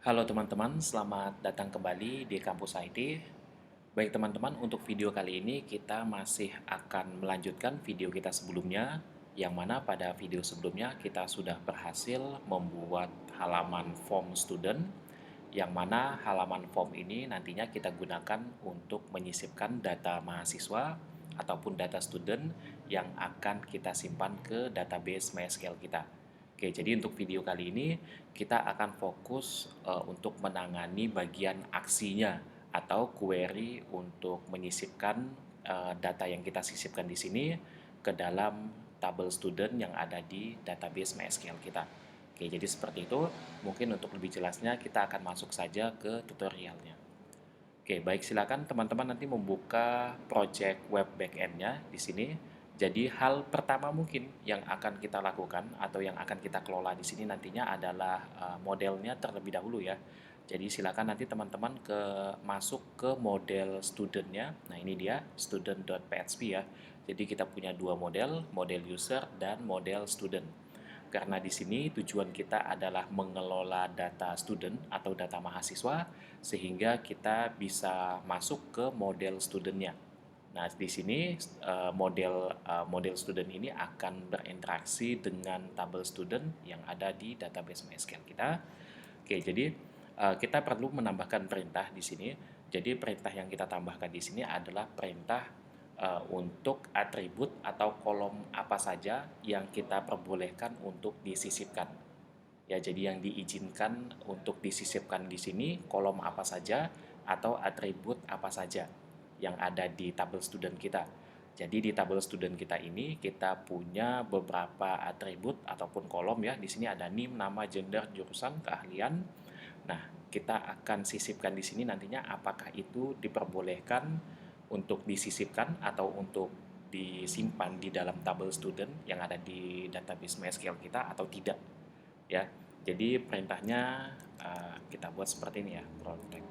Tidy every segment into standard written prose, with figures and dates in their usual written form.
Halo teman-teman, selamat datang kembali di Kampus IT. Baik teman-teman, untuk video kali ini kita masih akan melanjutkan video kita sebelumnya, yang mana pada video sebelumnya kita sudah berhasil membuat halaman form student, yang mana halaman form ini nantinya kita gunakan untuk menyisipkan data mahasiswa ataupun data student yang akan kita simpan ke database MySQL kita. Oke, jadi untuk video kali ini kita akan fokus untuk menangani bagian aksinya atau query untuk menyisipkan data yang kita sisipkan di sini ke dalam tabel student yang ada di database MySQL kita. Oke, jadi seperti itu. Mungkin untuk lebih jelasnya kita akan masuk saja ke tutorialnya. Oke, baik, silakan teman-teman nanti membuka project web backend-nya di sini. Jadi hal pertama mungkin yang akan kita lakukan atau yang akan kita kelola di sini nantinya adalah modelnya terlebih dahulu ya. Jadi silakan nanti teman-teman masuk ke model student-nya. Nah, ini dia student.php ya. Jadi kita punya dua model, model user dan model student. Karena di sini tujuan kita adalah mengelola data student atau data mahasiswa sehingga kita bisa masuk ke model studentnya. Nah, di sini model student ini akan berinteraksi dengan tabel student yang ada di database MySQL kita. Oke, jadi kita perlu menambahkan perintah di sini. Jadi perintah yang kita tambahkan di sini adalah perintah untuk atribut atau kolom apa saja yang kita perbolehkan untuk disisipkan. Ya, jadi yang diizinkan untuk disisipkan di sini kolom apa saja atau atribut apa saja yang ada di tabel student kita. Jadi di tabel student kita ini kita punya beberapa atribut ataupun kolom ya. Di sini ada NIM, nama, gender, jurusan, keahlian. Nah, kita akan sisipkan di sini nantinya apakah itu diperbolehkan untuk disisipkan atau untuk disimpan di dalam tabel student yang ada di database MySQL kita atau tidak ya. Jadi perintahnya kita buat seperti ini ya, protect.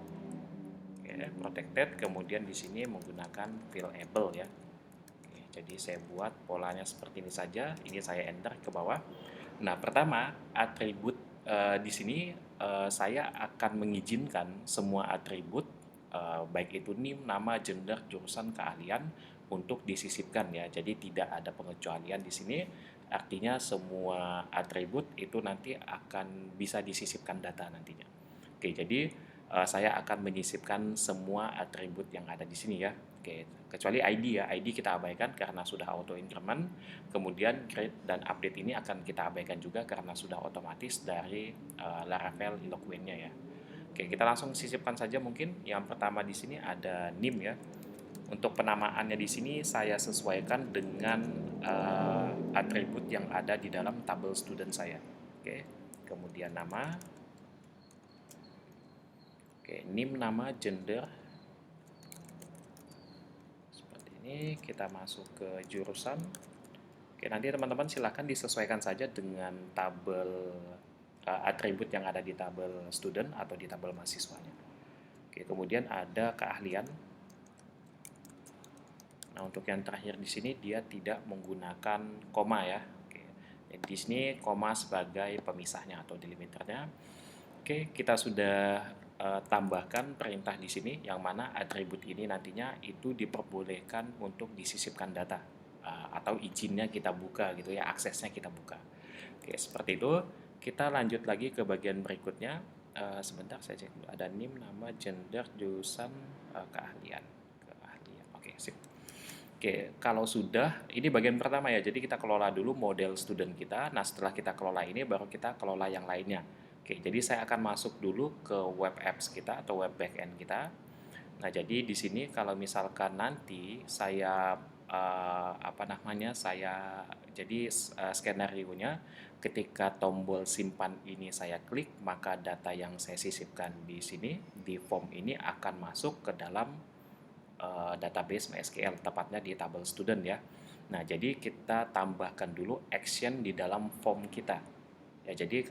Oke, protected, kemudian di sini menggunakan fileable ya. Oke, jadi saya buat polanya seperti ini saja. Ini saya enter ke bawah. Nah, pertama atribut di sini saya akan mengizinkan semua atribut baik itu NIM, nama, gender, jurusan, keahlian untuk disisipkan ya. Jadi tidak ada pengecualian di sini. Artinya semua atribut itu nanti akan bisa disisipkan data nantinya. Oke, jadi saya akan menyisipkan semua atribut yang ada di sini ya. Oke, kecuali ID ya. ID kita abaikan karena sudah auto increment. Kemudian create dan update ini akan kita abaikan juga karena sudah otomatis dari Laravel Eloquent-nya ya. Oke, kita langsung sisipkan saja mungkin. Yang pertama di sini ada NIM ya. Untuk penamaannya di sini saya sesuaikan dengan atribut yang ada di dalam tabel student saya. Oke, kemudian nama. Oke, NIM, nama, gender. Seperti ini, kita masuk ke jurusan. Oke, nanti teman-teman silahkan disesuaikan saja dengan tabel atribut yang ada di tabel student atau di tabel mahasiswanya. Oke, kemudian ada keahlian. Nah, untuk yang terakhir di sini dia tidak menggunakan koma ya. Oke, jadi di sini koma sebagai pemisahnya atau delimiternya. Oke, kita sudah tambahkan perintah di sini yang mana atribut ini nantinya itu diperbolehkan untuk disisipkan data atau izinnya kita buka gitu ya, aksesnya kita buka. Oke, seperti itu. Kita lanjut lagi ke bagian berikutnya. Sebentar saya cek dulu. Ada NIM, nama, gender, jurusan, keahlian. Keahlian. Oke, sip. Oke, kalau sudah, ini bagian pertama ya. Jadi kita kelola dulu model student kita. Nah, setelah kita kelola ini, baru kita kelola yang lainnya. Oke, jadi saya akan masuk dulu ke web apps kita atau web backend kita. Nah, jadi di sini kalau misalkan nanti saya skenario-nya ketika tombol simpan ini saya klik, maka data yang saya sisipkan di sini di form ini akan masuk ke dalam database MySQL, tepatnya di tabel student ya. Nah, jadi kita tambahkan dulu action di dalam form kita. Ya, jadi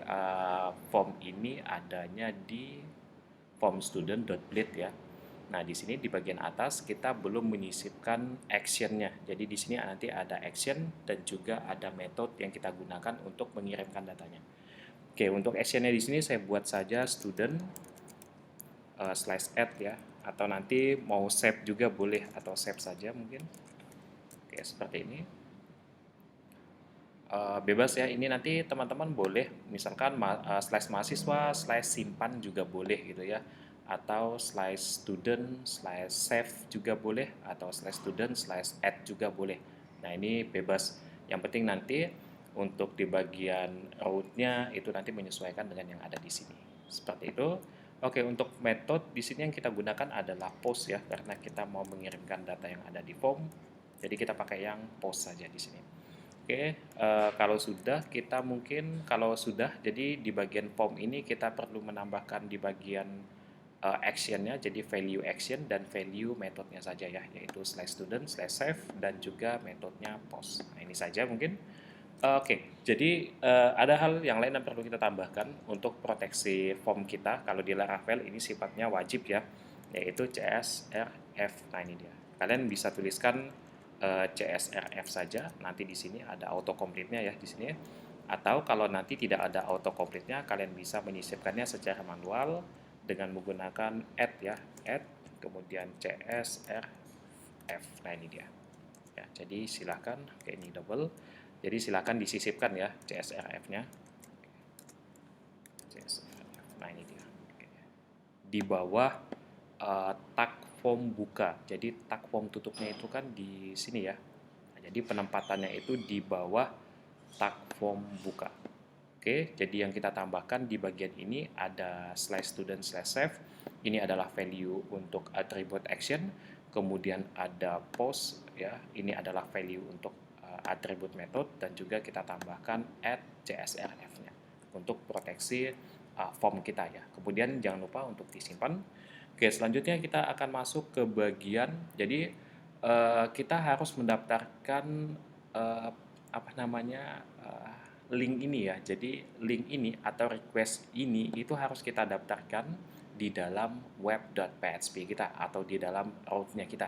form ini adanya di form student.bleed ya. Nah, di sini di bagian atas kita belum menyisipkan action-nya. Jadi di sini nanti ada action dan juga ada metode yang kita gunakan untuk mengirimkan datanya. Oke, untuk actionnya di sini saya buat saja student slash add ya, atau nanti mau save juga boleh, atau save saja mungkin. Oke, seperti ini. Bebas ya, ini nanti teman-teman boleh misalkan slash mahasiswa slash simpan juga boleh gitu ya, atau slash student slash save juga boleh, atau slash student slash add juga boleh. Nah, ini bebas, yang penting nanti untuk di bagian root-nya itu nanti menyesuaikan dengan yang ada di sini, seperti itu. Oke, untuk metode di sini yang kita gunakan adalah post ya, karena kita mau mengirimkan data yang ada di form, jadi kita pakai yang post saja di sini. Oke, kalau sudah kita mungkin kalau sudah, jadi di bagian form ini kita perlu menambahkan di bagian actionnya, jadi value action dan value metodenya saja ya, yaitu slash student, slash save, dan juga metodenya post. Nah, ini saja mungkin. Oke, jadi ada hal yang lain yang perlu kita tambahkan untuk proteksi form kita. Kalau di Laravel ini sifatnya wajib ya, yaitu CSRF. Nah, ini dia. Kalian bisa tuliskan CSRF saja. Nanti di sini ada autocomplete-nya ya di sini. Atau kalau nanti tidak ada autocomplete-nya, kalian bisa menyisipkannya secara manual dengan menggunakan add ya, add kemudian CSRF. Nah, ini dia. Ya, jadi silahkan, oke ini double. Jadi silakan disisipkan ya CSRF-nya. CSRF. Nah, ini dia. Oke. Di bawah tag form buka. Jadi tag form tutupnya itu kan di sini ya. Nah, jadi penempatannya itu di bawah tag form buka. Oke, jadi yang kita tambahkan di bagian ini ada slash student slash save. Ini adalah value untuk attribute action. Kemudian ada post ya. Ini adalah value untuk attribute method, dan juga kita tambahkan add CSRF-nya untuk proteksi form kita ya. Kemudian jangan lupa untuk disimpan. Oke, selanjutnya kita akan masuk ke bagian, jadi kita harus mendaftarkan uh, apa namanya link ini ya. Jadi link ini atau request ini itu harus kita daftarkan di dalam web.php kita atau di dalam route-nya kita.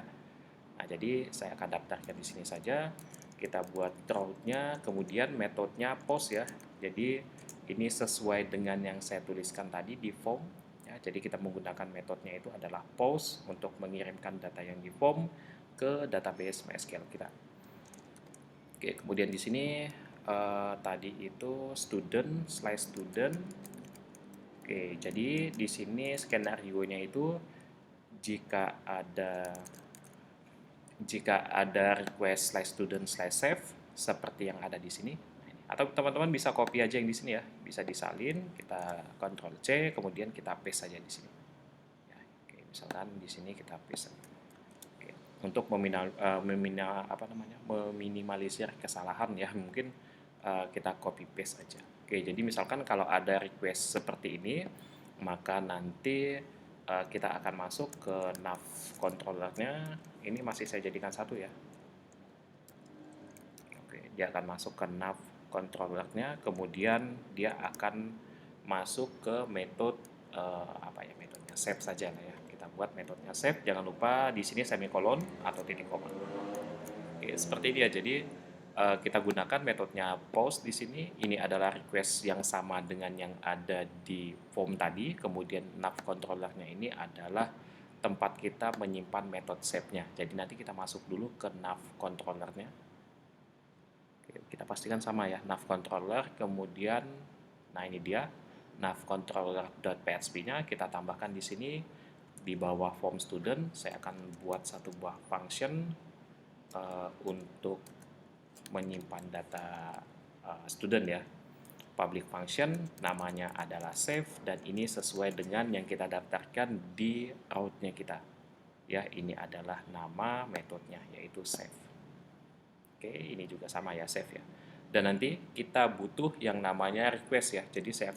Nah, jadi saya akan daftarkan di sini saja. Kita buat route-nya, kemudian metodenya post ya. Jadi ini sesuai dengan yang saya tuliskan tadi di form. Ya, jadi kita menggunakan metodenya itu adalah post untuk mengirimkan data yang di form ke database MySQL kita. Oke, kemudian di sini tadi itu student slash student. Oke, jadi di sini skenario-nya itu jika ada request slash student slash save seperti yang ada di sini. Atau teman-teman bisa copy aja yang di sini ya, bisa disalin, kita Ctrl C, kemudian kita paste saja di sini. Ya, oke, misalkan di sini kita paste. Oke, untuk meminimalisir kesalahan ya, mungkin kita copy paste aja. Oke, jadi misalkan kalau ada request seperti ini, maka nanti kita akan masuk ke nav controllernya. Ini masih saya jadikan satu ya. Oke, dia akan masuk ke nav controllernya, kemudian dia akan masuk ke metode metodenya save saja lah ya. Kita buat metodenya save, jangan lupa di sini semikolon atau titik koma. Oke, seperti dia. Jadi kita gunakan metodenya post di sini. Ini adalah request yang sama dengan yang ada di form tadi. Kemudian nav controllernya ini adalah tempat kita menyimpan metode save-nya. Jadi nanti kita masuk dulu ke nav controllernya. Kita pastikan sama ya, nav controller, kemudian nah ini dia nav controller.php-nya kita tambahkan di sini di bawah form student. Saya akan buat satu buah function untuk menyimpan data student ya. Public function namanya adalah save, dan ini sesuai dengan yang kita daftarkan di route-nya kita. Ya, ini adalah nama metodenya yaitu save. Oke, ini juga sama ya, save ya. Dan nanti kita butuh yang namanya request ya. Jadi saya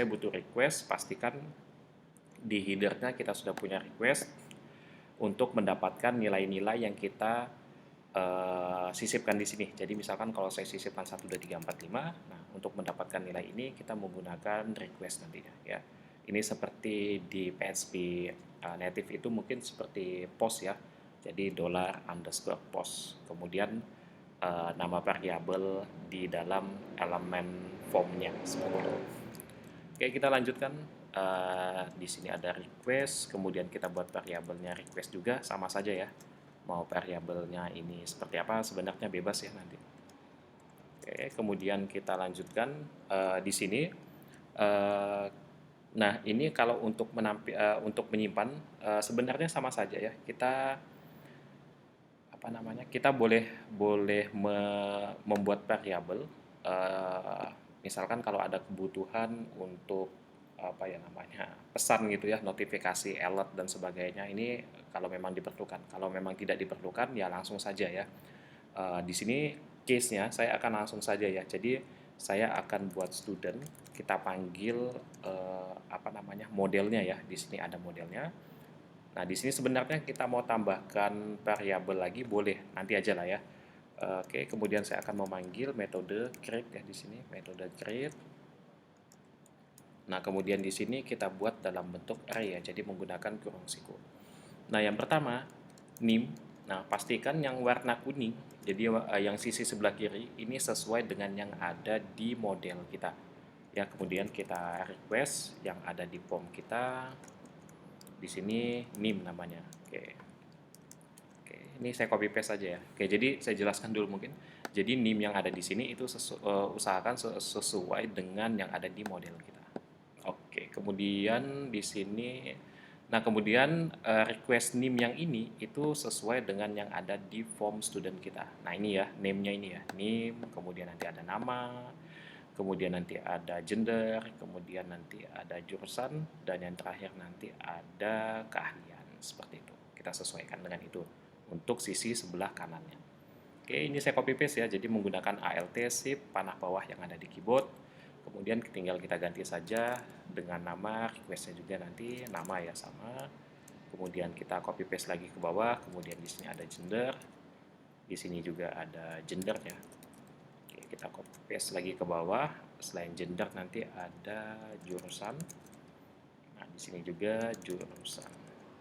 butuh request, pastikan di header-nya kita sudah punya request untuk mendapatkan nilai-nilai yang kita sisipkan di sini. Jadi misalkan kalau saya sisipkan 1, 2, 3, 4, 5, nah untuk mendapatkan nilai ini kita menggunakan request nantinya ya. Ini seperti di PHP native itu mungkin seperti post ya. Jadi $_post. Kemudian nama variabel di dalam elemen formnya seperti itu. Oke, kita lanjutkan. Di sini ada request, kemudian kita buat variabelnya request juga, sama saja ya. Mau variabelnya ini seperti apa, sebenarnya bebas ya nanti. Oke, kemudian kita lanjutkan di sini. Eh, nah, ini kalau untuk menyimpan sebenarnya sama saja ya. Kita apa namanya? Kita boleh boleh membuat variabel. eh, Misalkan kalau ada kebutuhan untuk apa ya namanya pesan gitu ya, notifikasi, alert dan sebagainya, ini kalau memang diperlukan. Kalau memang tidak diperlukan ya langsung saja ya. Di sini case-nya saya akan langsung saja ya. Jadi saya akan buat student, kita panggil apa namanya modelnya ya. Di sini ada modelnya. Nah, di sini sebenarnya kita mau tambahkan variabel lagi boleh, nanti aja lah ya. Oke, kemudian saya akan memanggil metode create ya di sini, metode create. Nah, kemudian di sini kita buat dalam bentuk array ya, jadi menggunakan kurung siku. Nah, yang pertama, name. Nah, pastikan yang warna kuning, jadi yang sisi sebelah kiri, ini sesuai dengan yang ada di model kita. Ya, kemudian kita request yang ada di form kita. Di sini name namanya. Oke. Oke, ini saya copy paste saja ya. Oke, jadi saya jelaskan dulu mungkin. Jadi name yang ada di sini itu usahakan sesuai dengan yang ada di model kita. Oke, kemudian di sini, nah kemudian request name yang ini itu sesuai dengan yang ada di form student kita. Nah ini ya, name-nya ini ya, name, kemudian nanti ada nama, kemudian nanti ada gender, kemudian nanti ada jurusan, dan yang terakhir nanti ada keahlian. Seperti itu, kita sesuaikan dengan itu untuk sisi sebelah kanannya. Oke, ini saya copy paste ya, jadi menggunakan Alt Shift panah bawah yang ada di keyboard. Kemudian tinggal kita ganti saja dengan nama, requestnya juga nanti nama ya sama. Kemudian kita copy paste lagi ke bawah, kemudian di sini ada gender, di sini juga ada gendernya. Oke, kita copy paste lagi ke bawah. Selain gender nanti ada jurusan. Nah, di sini juga jurusan.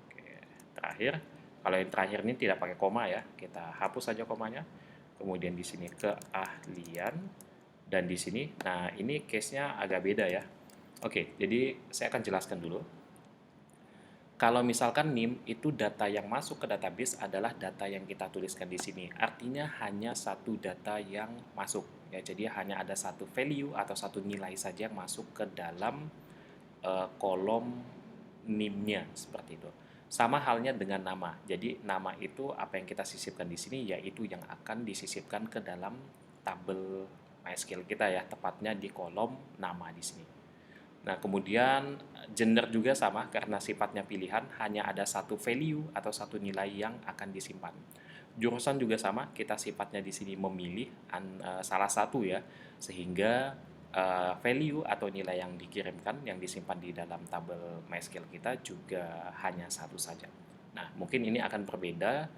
Oke, terakhir, kalau yang terakhir ini tidak pakai koma ya, kita hapus saja komanya. Kemudian di sini keahlian, dan di sini, nah ini case-nya agak beda ya. Oke, jadi saya akan jelaskan dulu. Kalau misalkan NIM itu data yang masuk ke database adalah data yang kita tuliskan di sini. Artinya hanya satu data yang masuk. Ya, jadi hanya ada satu value atau satu nilai saja yang masuk ke dalam kolom NIM-nya seperti itu. Sama halnya dengan nama. Jadi nama itu apa yang kita sisipkan di sini yaitu yang akan disisipkan ke dalam tabel MySQL kita ya, tepatnya di kolom nama di sini. Nah, kemudian gender juga sama karena sifatnya pilihan, hanya ada satu value atau satu nilai yang akan disimpan. Jurusan juga sama, kita sifatnya di sini memilih salah satu ya, sehingga value atau nilai yang dikirimkan, yang disimpan di dalam tabel MySQL kita juga hanya satu saja. Nah, mungkin ini akan berbeda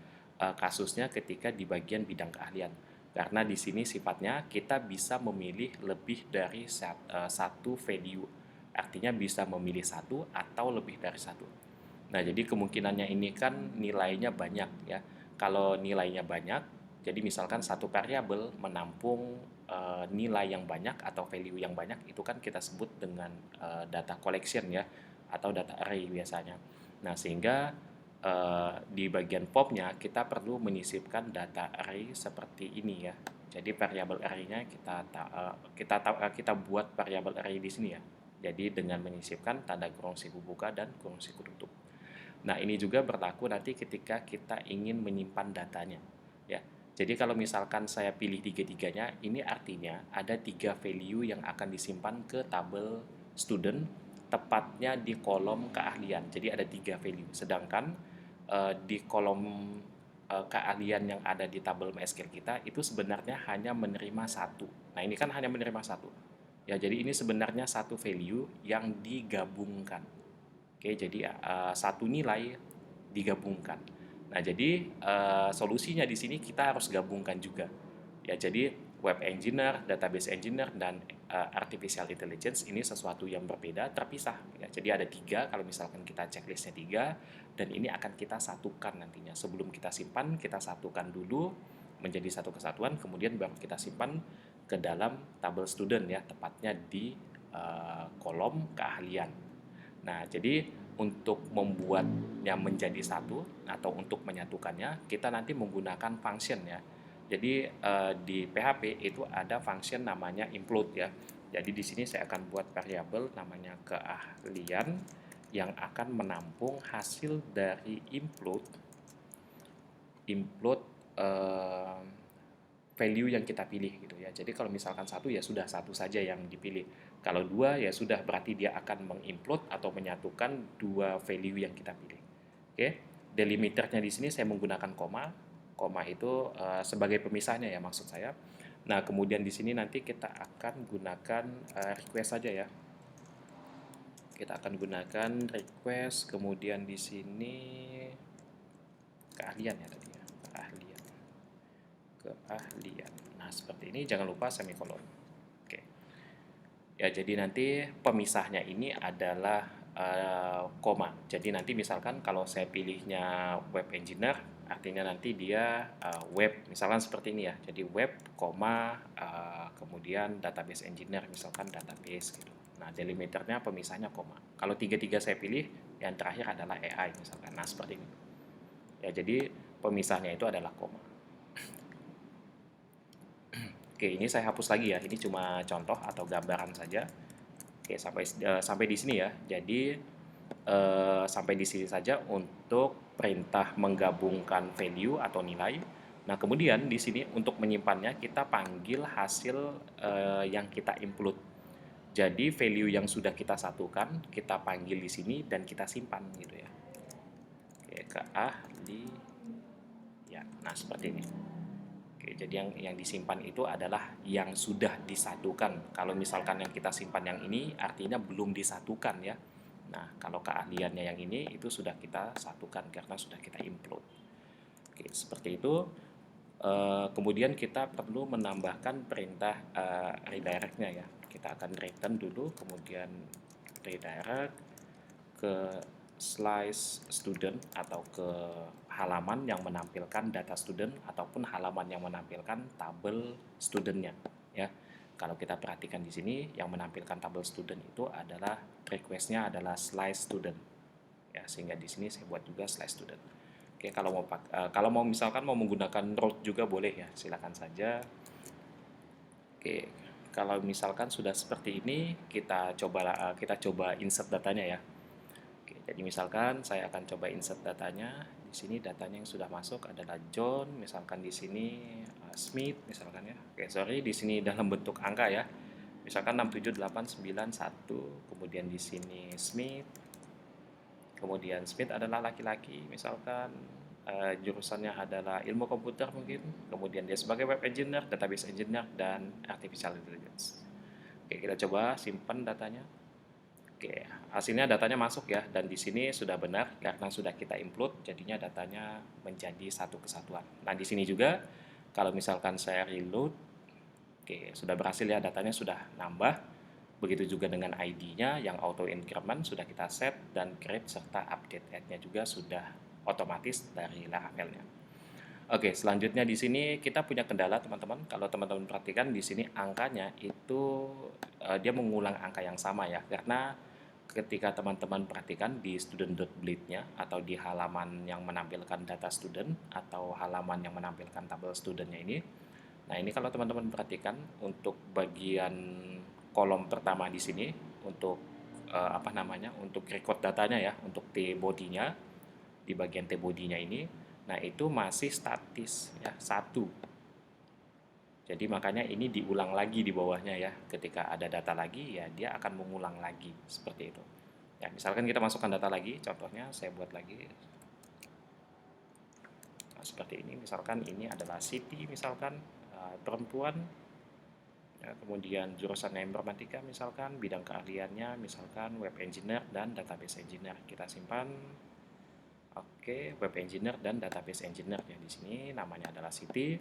kasusnya ketika di bagian bidang keahlian. Karena di sini sifatnya kita bisa memilih lebih dari satu value. Artinya bisa memilih satu atau lebih dari satu. Nah, jadi kemungkinannya ini kan nilainya banyak ya. Kalau nilainya banyak, jadi misalkan satu variabel menampung nilai yang banyak atau value yang banyak, itu kan kita sebut dengan data collection ya, atau data array biasanya. Nah, sehingga di bagian formnya kita perlu menyisipkan data array seperti ini ya. Jadi variabel array-nya kita buat variabel array di sini ya. Jadi dengan menyisipkan tanda kurung siku buka dan kurung siku tutup. Nah, ini juga berlaku nanti ketika kita ingin menyimpan datanya. Ya. Jadi kalau misalkan saya pilih tiga-tiganya, ini artinya ada tiga value yang akan disimpan ke tabel student, tepatnya di kolom keahlian. Jadi ada tiga value. Sedangkan di kolom keahlian yang ada di tabel MySQL kita itu sebenarnya hanya menerima satu. Nah, ini kan hanya menerima satu. Ya, jadi ini sebenarnya satu value yang digabungkan. Oke, jadi satu nilai digabungkan. Nah, jadi solusinya di sini kita harus gabungkan juga. Ya, jadi web engineer, database engineer, dan artificial intelligence ini sesuatu yang berbeda, terpisah. Ya, jadi ada tiga, kalau misalkan kita checklistnya tiga, dan ini akan kita satukan nantinya. Sebelum kita simpan, kita satukan dulu. menjadi satu kesatuan, kemudian baru kita simpan ke dalam tabel student ya, tepatnya di kolom keahlian. Nah, jadi untuk membuatnya menjadi satu atau untuk menyatukannya, kita nanti menggunakan function ya. Jadi di PHP itu ada function namanya include ya. Jadi di sini saya akan buat variabel namanya keahlian yang akan menampung hasil dari include value yang kita pilih gitu ya. Jadi kalau misalkan satu ya sudah satu saja yang dipilih. Kalau dua ya sudah berarti dia akan mengimplode atau menyatukan dua value yang kita pilih. Oke, delimiternya di sini saya menggunakan koma. Koma itu sebagai pemisahnya ya maksud saya. Nah kemudian di sini nanti kita akan gunakan request saja ya. Kita akan gunakan request, kemudian di sini keahlian ya tadi ya, keahlian. Nah seperti ini, jangan lupa semikolon. Oke. Ya jadi nanti pemisahnya ini adalah koma. Jadi nanti misalkan kalau saya pilihnya web engineer, artinya nanti dia web, misalkan seperti ini ya. Jadi web, koma, kemudian database engineer, misalkan database gitu. Nah, delimiternya pemisahnya koma. Kalau tiga-tiga saya pilih, yang terakhir adalah AI misalkan. Nah, seperti ini. Ya, jadi pemisahnya itu adalah koma. Oke, ini saya hapus lagi ya. Ini cuma contoh atau gambaran saja. Oke, sampai di sini ya. Jadi sampai di sini saja untuk perintah menggabungkan value atau nilai. Nah, kemudian di sini untuk menyimpannya kita panggil hasil yang kita include. Jadi value yang sudah kita satukan kita panggil di sini dan kita simpan gitu ya. Oke, ya. Nah, seperti ini. Oke, jadi yang disimpan itu adalah yang sudah disatukan. Kalau misalkan yang kita simpan yang ini artinya belum disatukan ya. Nah, kalau keahliannya yang ini itu sudah kita satukan karena sudah kita include. Oke, seperti itu. Kemudian kita perlu menambahkan perintah redirect-nya ya. Kita akan return dulu, kemudian redirect ke slice student atau ke halaman yang menampilkan data student ataupun halaman yang menampilkan tabel studentnya ya. Kalau kita perhatikan di sini yang menampilkan tabel student itu adalah request-nya adalah slice student ya, sehingga di sini saya buat juga slice student. Oke, kalau mau misalkan mau menggunakan route juga boleh ya, silakan saja. Oke, kalau misalkan sudah seperti ini, kita coba insert datanya ya. Oke, jadi misalkan saya akan coba insert datanya. Di sini datanya yang sudah masuk adalah John, misalkan di sini Smith misalkan ya. Oke, sorry di sini dalam bentuk angka ya. Misalkan 67891, kemudian di sini Smith. Kemudian Smith adalah laki-laki, misalkan jurusannya adalah ilmu komputer mungkin. Kemudian dia sebagai web engineer, database engineer, dan artificial intelligence. Oke, kita coba simpan datanya. Oke, hasilnya datanya masuk ya, dan di sini sudah benar karena sudah kita include, jadinya datanya menjadi satu kesatuan. Nah, di sini juga kalau misalkan saya reload, oke, sudah berhasil ya, datanya sudah nambah. Begitu juga dengan ID-nya yang auto increment sudah kita set, dan create serta update add-nya juga sudah otomatis dari Laravel-nya. Oke, selanjutnya di sini kita punya kendala teman-teman. Kalau teman-teman perhatikan di sini angkanya itu dia mengulang angka yang sama ya, karena ketika teman-teman perhatikan di student.bleed-nya atau di halaman yang menampilkan data student atau halaman yang menampilkan tabel student-nya ini. Nah, ini kalau teman-teman perhatikan untuk bagian kolom pertama di sini untuk untuk record datanya ya, untuk T-body-nya di bagian T-body-nya ini. Nah, itu masih statis ya, 1. Jadi makanya ini diulang lagi di bawahnya ya. Ketika ada data lagi ya dia akan mengulang lagi seperti itu. Ya, misalkan kita masukkan data lagi, contohnya saya buat lagi seperti ini. Misalkan ini adalah Siti, misalkan perempuan. Ya, kemudian jurusan informatika misalkan, bidang keahliannya misalkan web engineer dan database engineer. Kita simpan. Oke, web engineer dan database engineer ya, di sini namanya adalah Siti.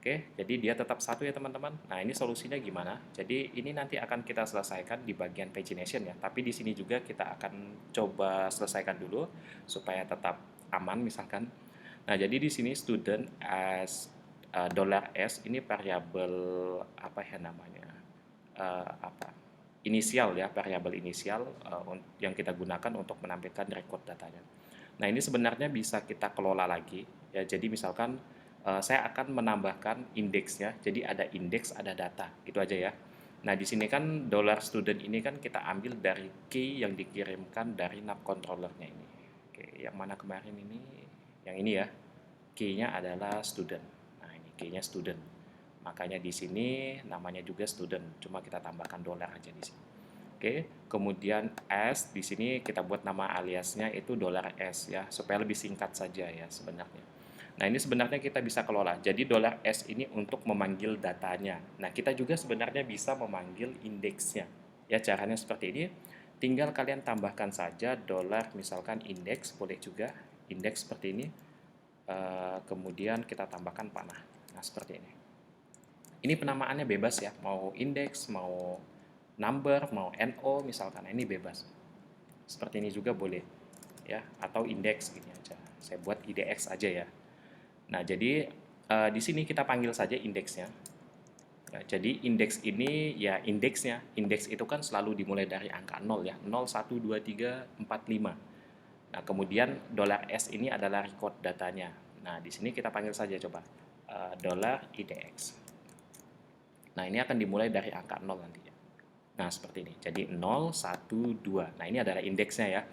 Oke, jadi dia tetap satu ya teman-teman. Nah, ini solusinya gimana? Jadi ini nanti akan kita selesaikan di bagian pagination ya. Tapi di sini juga kita akan coba selesaikan dulu supaya tetap aman misalkan. Nah, jadi di sini student as $S ini variabel apa ya namanya? Apa? Inisial ya, variabel inisial yang kita gunakan untuk menampilkan record datanya. Nah, ini sebenarnya bisa kita kelola lagi ya. Jadi misalkan saya akan menambahkan indeksnya. Jadi ada indeks, ada data, gitu aja ya. Nah, di sini kan $student ini kan kita ambil dari key yang dikirimkan dari NAP controllernya ini. Oke, yang mana kemarin ini? Yang ini ya. Key-nya adalah student. Nah, ini key-nya student. Makanya di sini namanya juga student, cuma kita tambahkan dollar aja di sini. Oke, kemudian S di sini kita buat nama aliasnya itu $S ya, supaya lebih singkat saja ya sebenarnya. Nah, ini sebenarnya kita bisa kelola. Jadi $S ini untuk memanggil datanya. Nah, kita juga sebenarnya bisa memanggil indeksnya. Ya, caranya seperti ini. Tinggal kalian tambahkan saja dollar misalkan indeks, boleh juga indeks seperti ini. Kemudian kita tambahkan panah. Nah, seperti ini. Ini penamaannya bebas ya, mau indeks, mau number, mau NO misalkan, ini bebas. Seperti ini juga boleh ya, atau indeks gini aja. Saya buat IDX aja ya. Nah, jadi di sini kita panggil saja indeksnya. Ya, jadi indeks ini ya indeksnya. Indeks itu kan selalu dimulai dari angka 0 ya. 0, 1, 2, 3, 4, 5. Nah, kemudian $S ini adalah record datanya. Nah, di sini kita panggil saja coba $IDX. Nah, ini akan dimulai dari angka 0 nantinya. Nah, seperti ini. Jadi 0, 1, 2. Nah, ini adalah indeksnya ya.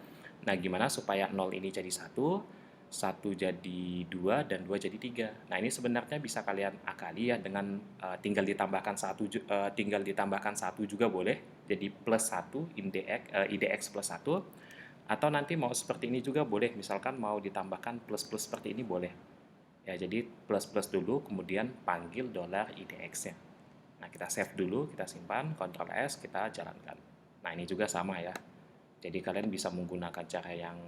Nah, gimana supaya 0 ini jadi 1, 1 jadi 2, dan 2 jadi 3. Nah, ini sebenarnya bisa kalian akali ya dengan tinggal ditambahkan 1 juga boleh. Jadi plus 1 IDX plus 1. Atau nanti mau seperti ini juga boleh. Misalkan mau ditambahkan plus-plus seperti ini boleh. Ya, jadi plus-plus dulu kemudian panggil $IDX-nya. Nah, kita save dulu, kita simpan, Ctrl S, kita jalankan. Nah, ini juga sama ya. Jadi kalian bisa menggunakan cara yang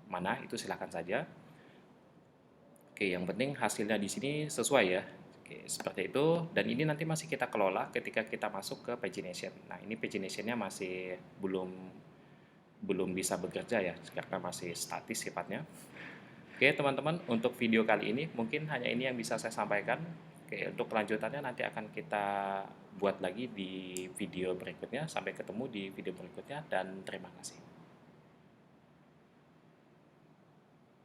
mana, itu silahkan saja. Oke, yang penting hasilnya di sini sesuai ya. Oke, seperti itu. Dan ini nanti masih kita kelola ketika kita masuk ke pagination. Nah, ini pagination-nya masih belum bisa bekerja ya, karena masih statis sifatnya. Oke, teman-teman, untuk video kali ini mungkin hanya ini yang bisa saya sampaikan. Oke, untuk kelanjutannya nanti akan kita buat lagi di video berikutnya. Sampai ketemu di video berikutnya dan terima kasih.